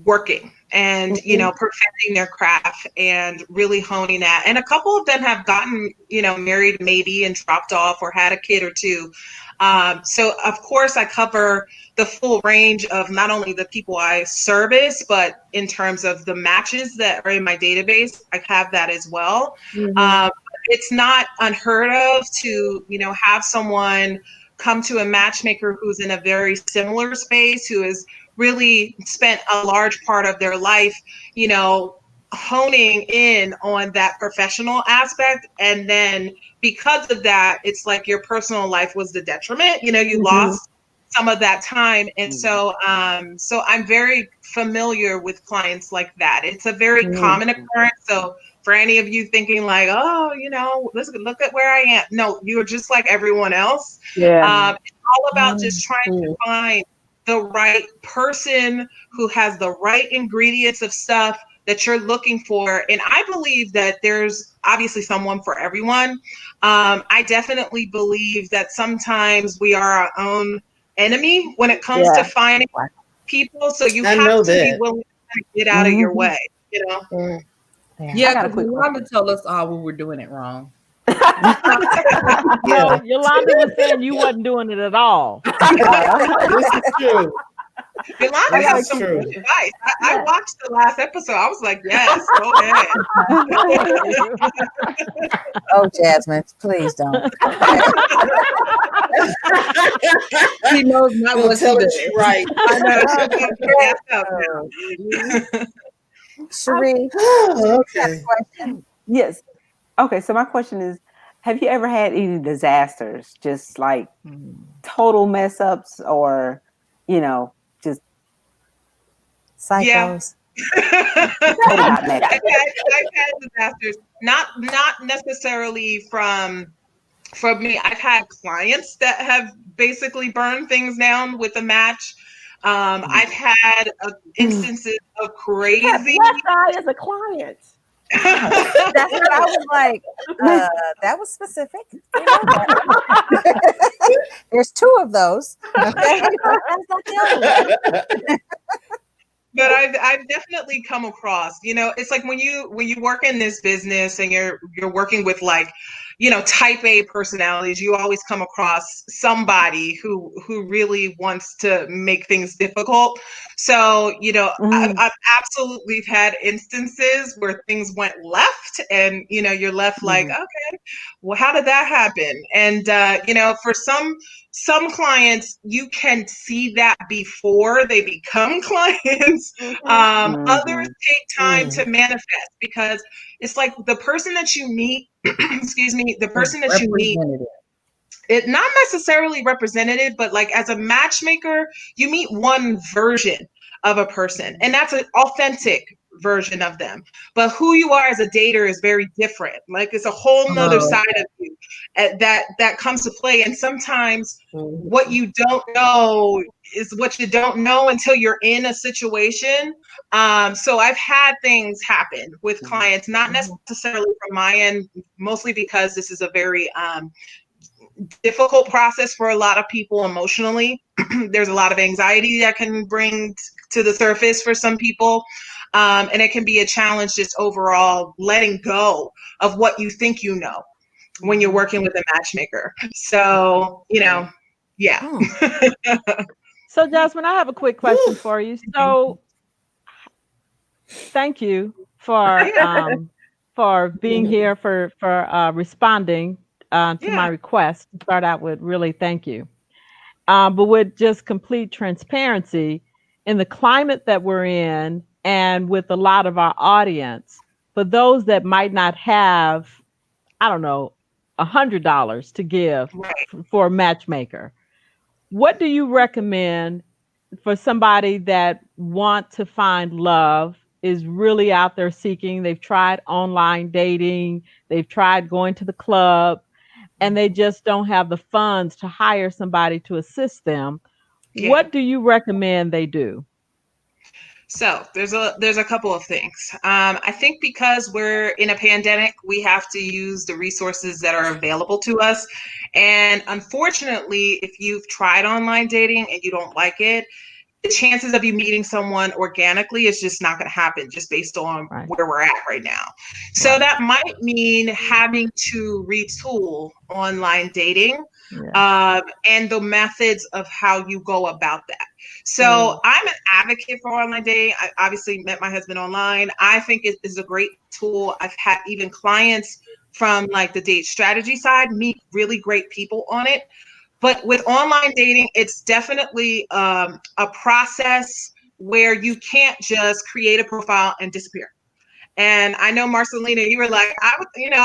working and perfecting their craft and really honing that. And a couple of them have gotten married maybe and dropped off or had a kid or two. So of course I cover the full range of not only the people I service, but in terms of the matches that are in my database, I have that as well. It's not unheard of to have someone come to a matchmaker who's in a very similar space, who is really spent a large part of their life, honing in on that professional aspect. And then because of that, it's like your personal life was the detriment, you lost some of that time. And so I'm very familiar with clients like that. It's a very common occurrence. So for any of you thinking like, oh, look at where I am. No, you're just like everyone else. Yeah. It's all about just trying to find the right person who has the right ingredients of stuff that you're looking for. And I believe that there's obviously someone for everyone. I definitely believe that sometimes we are our own enemy when it comes to finding people. So you have to be willing to get out of your way, Yeah, because Yolanda told us all we were doing it wrong. No, Yolanda was saying you wasn't doing it at all. This is true. Yolanda has some good advice. I watched the last episode. I was like, yes, go ahead. Oh, Jasmine, please don't. She knows not what tell she her does. she right. Cherie, Okay. question. Yes. Okay, so my question is, have you ever had any disasters, just like total mess ups or, just psychos? I've had disasters, not necessarily from me. I've had clients that have basically burned things down with a match. I've had instances of crazy. That guy is a client. That's what I was like. That was specific. There's two of those. That's not the other one. But I've definitely come across, it's like when you work in this business and you're working with like, type A personalities, you always come across somebody who really wants to make things difficult. So, I've absolutely had instances where things went left and, you're left like, okay, well, how did that happen? And, for some clients, you can see that before they become clients. Others take time to manifest because it's like the person that you meet, excuse me, the person that you meet, it not necessarily representative, but like as a matchmaker, you meet one version of a person, and that's an authentic version of them. But who you are as a dater is very different. Like it's a whole nother side of you that comes to play. And sometimes what you don't know is what you don't know until you're in a situation. So I've had things happen with clients, not necessarily from my end, mostly because this is a very difficult process for a lot of people emotionally. There's a lot of anxiety that can bring to the surface for some people. And it can be a challenge just overall letting go of what you think when you're working with a matchmaker. So, Yeah. So Jasmine, I have a quick question for you. So thank you for being here, for responding to my request. To start out with, really thank you. But with just complete transparency, in the climate that we're in, and with a lot of our audience, for those that might not have, I don't know, $100 to give for a matchmaker, what do you recommend for somebody that want to find love, is really out there seeking? They've tried online dating, they've tried going to the club, and they just don't have the funds to hire somebody to assist them. What do you recommend they do? So there's a couple of things. I think because we're in a pandemic, we have to use the resources that are available to us. And unfortunately, if you've tried online dating and you don't like it, the chances of you meeting someone organically is just not going to happen, just based on where we're at right now. So that might mean having to retool online dating and the methods of how you go about that. So I'm an advocate for online dating. I obviously met my husband online. I think it is a great tool. I've had even clients from like the date strategy side meet really great people on it. But with online dating, it's definitely a process where you can't just create a profile and disappear. And I know, Marcelina, you were like, I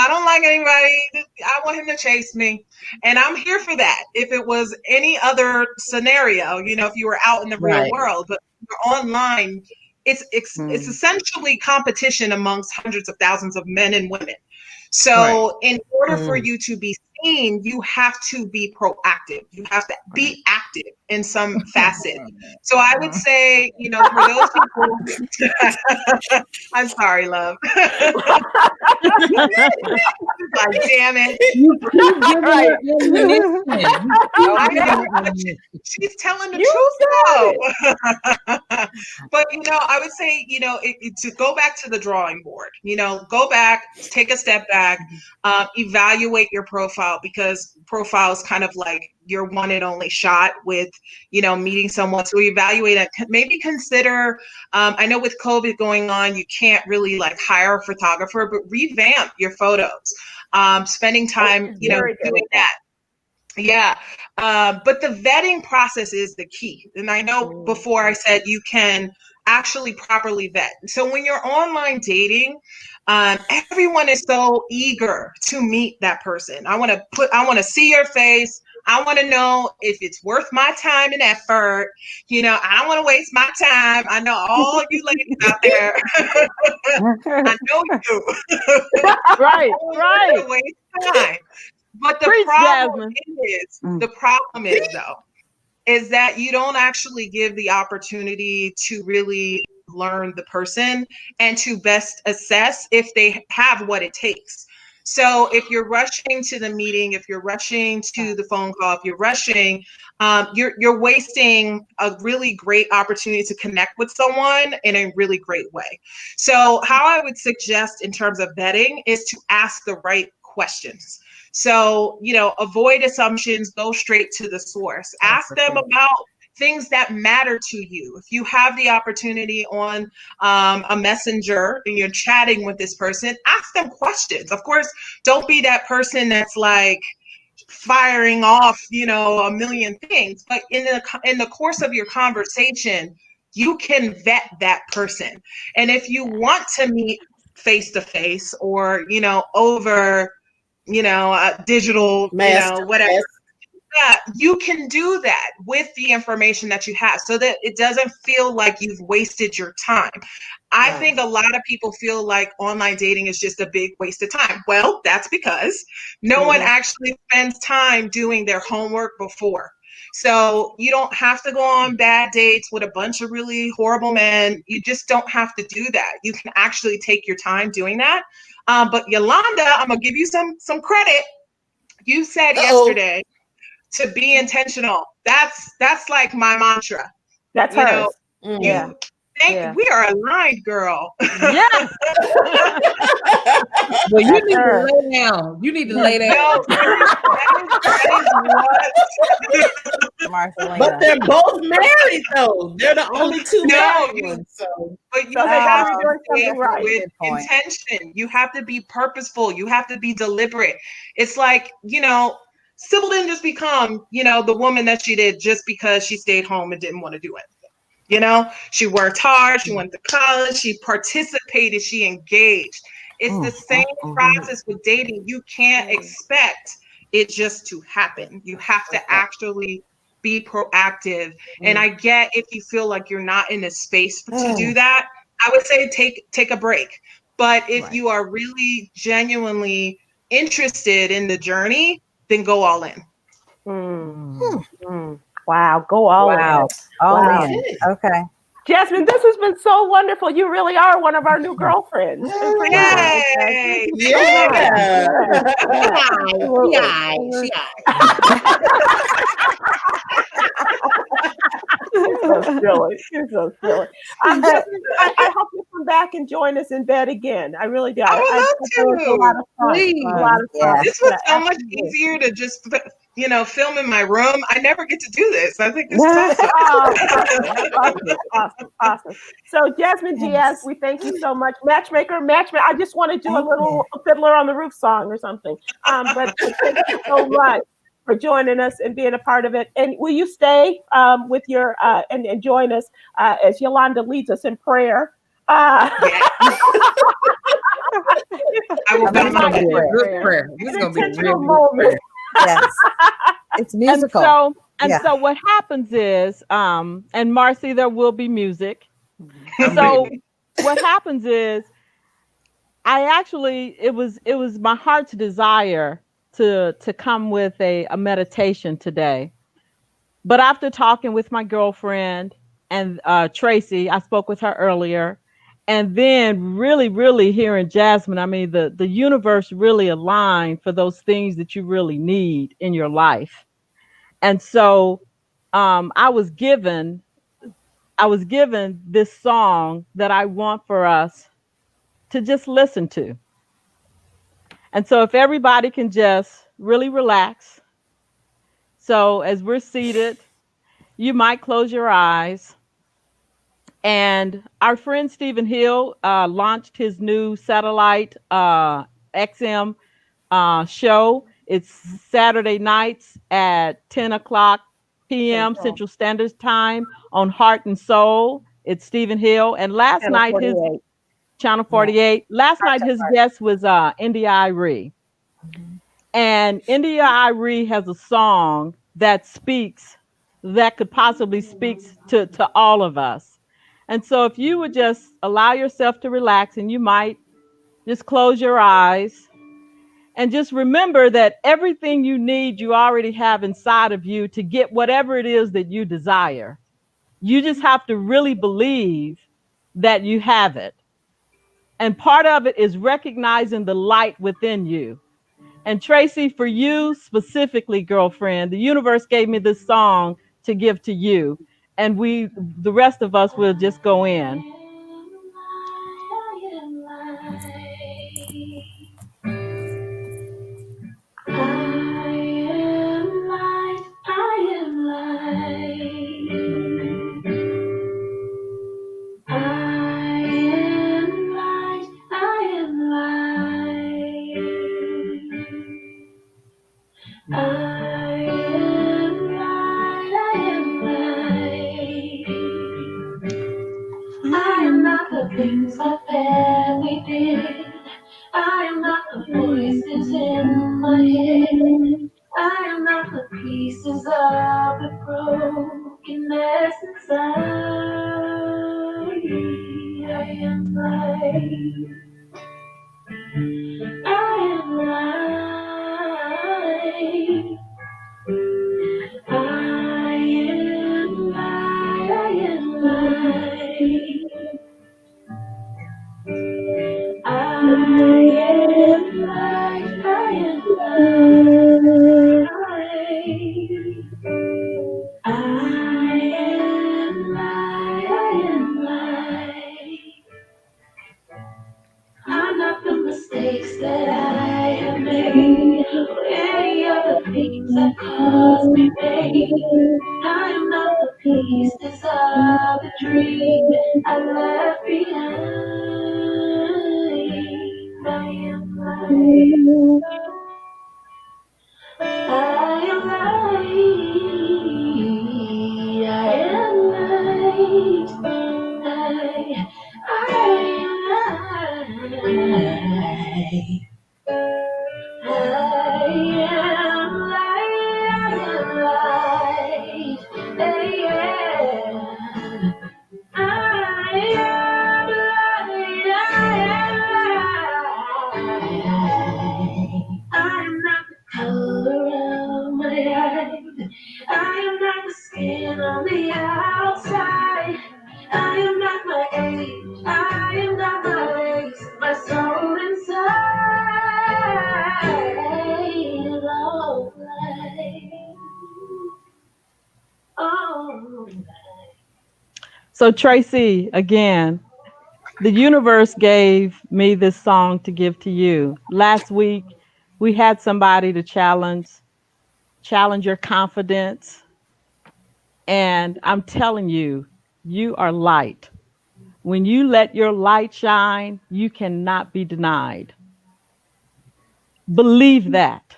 don't like anybody. I want him to chase me. And I'm here for that. If it was any other scenario, if you were out in the real world, but you're online, it's essentially competition amongst hundreds of thousands of men and women. So in order for you to be seen, you have to be proactive. You have to be active in some facet. So I would say, for those people, I'm sorry, love. Like, damn it. She's telling the truth, though. But, I would say, to go back to the drawing board, go back, take a step back, evaluate your profile, because profile is kind of like your one and only shot with, meeting someone. So evaluate it. Maybe consider, I know with COVID going on, you can't really like hire a photographer, but revamp your photos. Spending time, doing that. Yeah. But the vetting process is the key. And I know before I said you can actually properly vet. So when you're online dating, everyone is so eager to meet that person. I want to see your face. I want to know if it's worth my time and effort. I don't want to waste my time. I know all you ladies out there. I know you do. Right. Waste time. But the problem is though, is that you don't actually give the opportunity to really learn the person and to best assess if they have what it takes. So if you're rushing to the meeting, if you're rushing to the phone call, if you're rushing, you're wasting a really great opportunity to connect with someone in a really great way. So how I would suggest in terms of vetting is to ask the right questions. So, avoid assumptions, go straight to the source. Ask them about things that matter to you. If you have the opportunity on a messenger and you're chatting with this person, ask them questions. Of course, don't be that person that's like firing off, a million things. But in the course of your conversation, you can vet that person. And if you want to meet face to face or, over digital, whatever. Yeah, you can do that with the information that you have so that it doesn't feel like you've wasted your time. I think a lot of people feel like online dating is just a big waste of time. Well, that's because no one actually spends time doing their homework before. So you don't have to go on bad dates with a bunch of really horrible men. You just don't have to do that. You can actually take your time doing that. But Yolanda, I'm gonna give you some credit. You said yesterday to be intentional. That's like my mantra. That's hers. You We are aligned, girl. Yes. Well, you need to lay down. You need to lay down. No, that is what. Marcelina. But they're both married, though. They're the only two No, married you- ones. So But you So they have gotta be to doing say something right. with Good point. intention. You have to be purposeful. You have to be deliberate. It's like, Sybil didn't just become, the woman that she did just because she stayed home and didn't want to do anything. She worked hard, she went to college, she participated, she engaged. It's the same process with dating. You can't expect it just to happen. You have to actually be proactive. And I get if you feel like you're not in a space to do that, I would say take a break. But if you are really genuinely interested in the journey, then go all in. Wow, go all in. Wow. All Wow. in. Okay. Jasmine, this has been so wonderful. You really are one of our new girlfriends. Yay! yeah. You're so silly. You're so silly. Jasmine, I hope you come back and join us in bed again. I really do. I would love It's a lot of fun. Please. A lot of fun. This was so much absolutely. easier to just, film in my room. I never get to do this. I think this is awesome. Awesome. So, Jasmine Diaz, we thank you so much. Matchmaker. I just want to do a little Fiddler on the Roof song or something. But thank you so much for joining us and being a part of it. And will you stay with your and join us as Yolanda leads us in prayer? I will This is bow gonna my be a head. good prayer. This is gonna be a Intentional real good moment. prayer. Yes. It's musical. So what happens is, and Marcy, there will be music. I'm So ready. what happens is, it was my heart's desire to come with a meditation today. But after talking with my girlfriend and Tracy, I spoke with her earlier, and then really hearing Jasmine, I mean, the universe really aligned for those things that you really need in your life. And so I was given this song that I want for us to just listen to. And so if everybody can just really relax. So as we're seated, you might close your eyes. And our friend Stephen Hill launched his new satellite XM show. It's Saturday nights at 10 o'clock p.m. Central Standard Time on Heart and Soul. It's Stephen Hill. And last night, his Channel 48. Last night, his guest was India Irie. And India Irie has a song that could possibly speak to all of us. And so if you would just allow yourself to relax, and you might just close your eyes and just remember that everything you need, you already have inside of you to get whatever it is that you desire. You just have to really believe that you have it. And part of it is recognizing the light within you. And Tracy, for you specifically, girlfriend, the universe gave me this song to give to you. And the rest of us will just go in. Things I felt we did. I am not the voices in my head. I am not the pieces of the brokenness inside. I am light. I am light. I am light. I am light. I am light, I am light. I am light, I am light. the pieces of the dream I left behind. I am light. I am light. I am light. I am light. I am light. I am light. I am not the color of my eyes. I am not the skin on the outside. I am not my age. I am not my race. My soul inside is all light. Oh. So Tracy, again, the universe gave me this song to give to you. Last week, we had somebody to challenge your confidence. And I'm telling you, you are light. When you let your light shine, you cannot be denied. Believe that.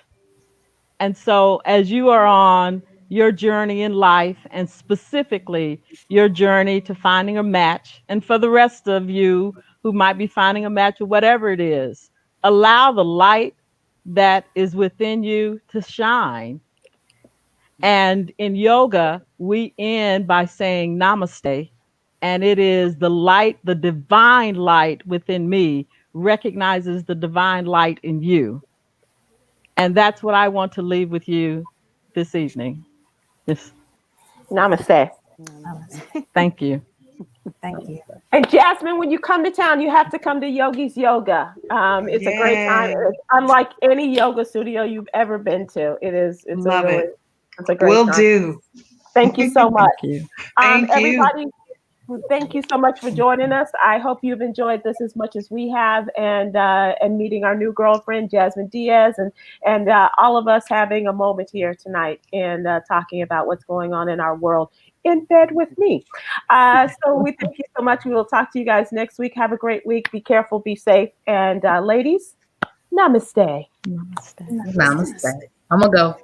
And so, as you are on your journey in life, and specifically your journey to finding a match, and for the rest of you who might be finding a match or whatever it is, allow the light that is within you to shine. And in yoga, we end by saying namaste. And it is the light, the divine light within me recognizes the divine light in you. And that's what I want to leave with you this evening. Yes. Namaste. Thank you. Thank you. And Jasmine, when you come to town, you have to come to Yogi's Yoga. It's a great time. Yay. It's unlike any yoga studio you've ever been to. It's Love a really, it. it's a great Will time. do. Thank you so much. Thank you. Thank you. Everybody, thank you so much for joining us. I hope you've enjoyed this as much as we have, and meeting our new girlfriend, Jasmine Diaz, and all of us having a moment here tonight and talking about what's going on in our world in bed with me. So we thank you so much. We will talk to you guys next week. Have a great week. Be careful, be safe. And ladies, namaste. Namaste. Namaste. I'm gonna go.